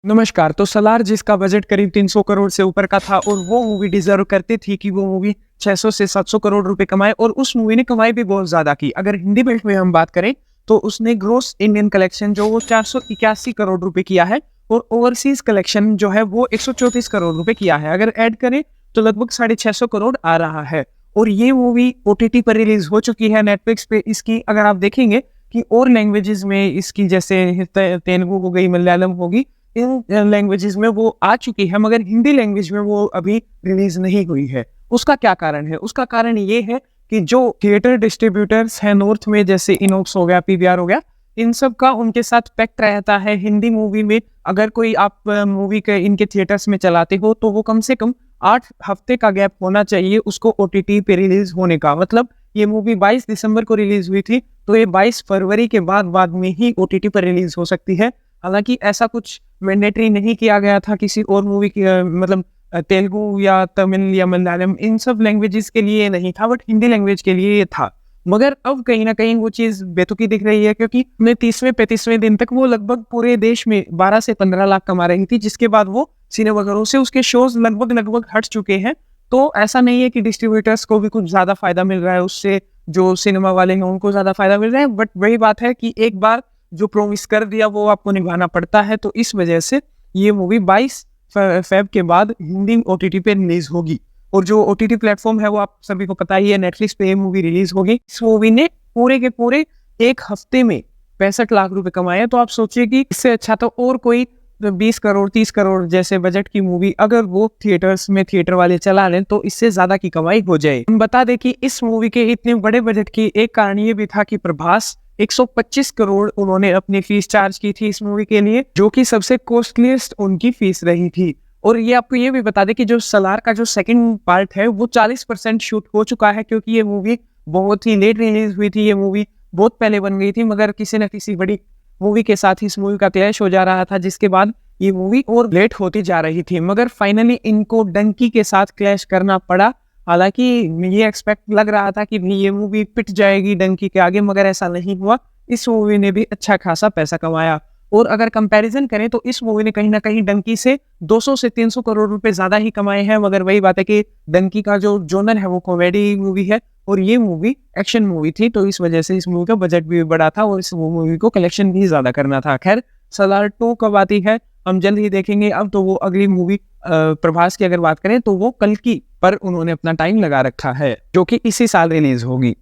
नमस्कार। तो सलार जिसका बजट करीब 300 करोड़ से ऊपर का था और वो मूवी डिजर्व करती थी कि वो मूवी 600 से 700 करोड़ रुपए कमाए और उस मूवी ने कमाई भी बहुत ज्यादा की। अगर हिंदी बेल्ट में हम बात करें तो उसने ग्रोस इंडियन कलेक्शन जो वो 481 करोड़ रुपए किया है और ओवरसीज कलेक्शन जो है वो 134 करोड़ रुपए किया है। अगर ऐड करें तो लगभग 650 करोड़ आ रहा है। और ये मूवी ओटीटी पर रिलीज हो चुकी है नेटफ्लिक्स पे। इसकी अगर आप देखेंगे कि और लैंग्वेजेस में इसकी जैसे तेलुगु हो गई, मलयालम होगी, इन लैंग्वेजेस में वो आ चुकी है, मगर हिंदी लैंग्वेज में वो अभी रिलीज नहीं हुई है। उसका क्या कारण है? उसका कारण ये है कि जो थिएटर डिस्ट्रीब्यूटर्स हैं नॉर्थ में, जैसे इनॉक्स हो गया, पीवीआर हो गया, इन सब का उनके साथ पैक्ट रहता है। हिंदी मूवी में अगर कोई आप मूवी के इनके थिएटर्स में चलाते हो तो वो कम से कम 8 हफ्ते का गैप होना चाहिए उसको ओटीटी पे रिलीज होने का। मतलब ये मूवी 22 दिसंबर को रिलीज हुई थी तो ये 22 फरवरी के बाद में ही ओटीटी पर रिलीज हो सकती है। हालांकि ऐसा कुछ मैंडेटरी नहीं किया गया था किसी और मूवी की, मतलब तेलुगु या तमिल या मलयालम इन सब लैंग्वेजेस के लिए नहीं था, बट हिंदी लैंग्वेज के लिए ये था। मगर अब कहीं ना कहीं वो चीज बेतुकी दिख रही है, क्योंकि 30वें 35वें दिन तक वो लगभग पूरे देश में 12 से 15 लाख कमा रही थी, जिसके बाद वो सिनेमाघरों से उसके शोज लगभग हट चुके हैं। तो ऐसा नहीं है कि डिस्ट्रीब्यूटर्स को भी कुछ ज्यादा फायदा मिल रहा है उससे, जो सिनेमा वाले हैं उनको ज्यादा फायदा मिल रहा है। बट वही बात है कि एक बार जो प्रॉमिस कर दिया वो आपको निभाना पड़ता है। तो इस वजह से ये मूवी 22 फेब के बाद हिंदी ओटीटी पे रिलीज होगी। और जो ओटीटी प्लेटफॉर्म है वो आप सभी को पता ही है, नेटफ्लिक्स पे ये मूवी रिलीज होगी। इस मूवी ने पूरे के पूरे एक हफ्ते में 65 लाख रुपए कमाए। तो आप सोचिए कि इससे अच्छा तो और कोई 20 करोड़ 30 करोड़ जैसे बजट की मूवी अगर वो थिएटर्स में थिएटर वाले चला लें तो इससे ज्यादा की कमाई हो जाए। हम बता दें कि इस मूवी के इतने बड़े बजट की एक कारण ये भी था कि प्रभास 125 करोड़ उन्होंने अपनी फीस चार्ज की थी इस मूवी के लिए, जो कि सबसे कॉस्टलीस्ट उनकी फीस रही थी। और ये आपको ये भी बता दें कि जो सलार का जो सेकंड पार्ट है वो 40% शूट हो चुका है, क्योंकि ये मूवी बहुत ही लेट रिलीज हुई थी। ये मूवी बहुत पहले बन गई थी, मगर किसी न किसी बड़ी मूवी के साथ इस मूवी का क्लैश हो जा रहा था, जिसके बाद ये मूवी और लेट होती जा रही थी। मगर फाइनली इनको डंकी के साथ क्लैश करना पड़ा। हालांकि ये एक्सपेक्ट लग रहा था कि ये मूवी पिट जाएगी डंकी के आगे, मगर ऐसा नहीं हुआ। इस मूवी ने भी अच्छा खासा पैसा कमाया। और अगर कंपैरिजन करें तो इस मूवी ने कहीं ना कहीं डंकी से 200 से 300 करोड़ रुपए ज्यादा ही कमाए हैं। मगर वही बात है कि डंकी का जो जोनर है वो कॉमेडी मूवी है और ये मूवी एक्शन मूवी थी, तो इस वजह से इस मूवी का बजट भी बड़ा था और इस मूवी को कलेक्शन भी ज्यादा करना था। खैर, सलार 2 कब आती है हम जल्द ही देखेंगे। अब तो वो अगली मूवी प्रभास की अगर बात करें तो वो कल की पर उन्होंने अपना टाइम लगा रखा है, जो कि इसी साल रिलीज होगी।